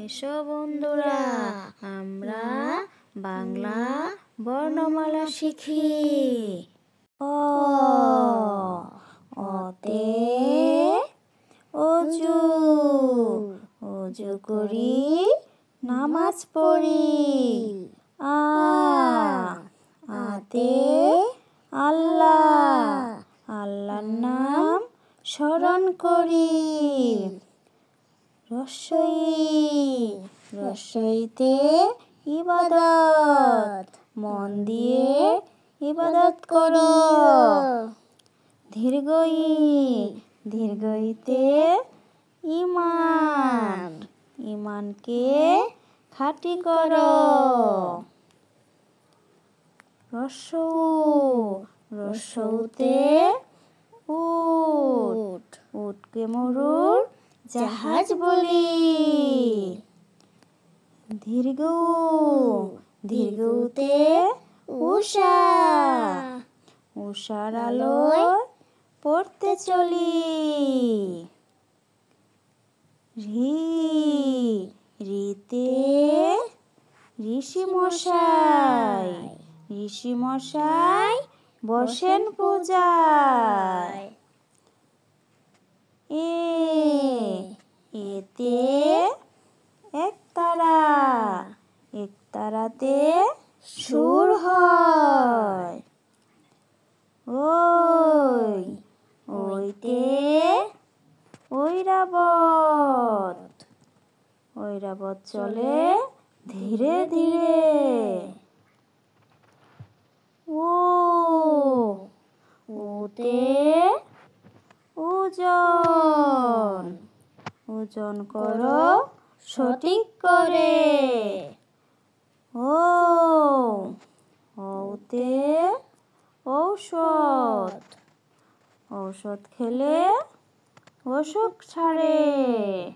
এসো বন্ধুরা, আমরা বাংলা বর্ণমালা শিখি। অ, অতে অজু, অজু করি নামাজ পড়ি। আ, আতে আল্লাহ, আল্লাহর নাম স্মরণ করি। রস্বই, রস্বইতে ইবাদত, মন দিয়ে ইবাদত করো। দীর্ঘই, দীর্ঘইতে ঈমান, ঈমানকে খাঁটি করো। রস্যৌ, রস্যৌতে উট, উটকে মরুর জাহাজ বলি। দীর্ঘ, দীর্ঘতে উষা, উষার আলোয় পড়তে চলি। রি, রিতে ঋষি মশাই, ঋষি মশাই বসেন পূজায়। এ, এতে একতারা, একতারাতে সুর হয়। ওই, ওইতে ঐরাবত, ঐরাবত চলে ধীরে ধীরে। ও, ওতে ওজন, ওজন করো সঠিক করে। ও, ওতে ঔষধ, ঔষধ খেলে অসুখ ছাড়ে।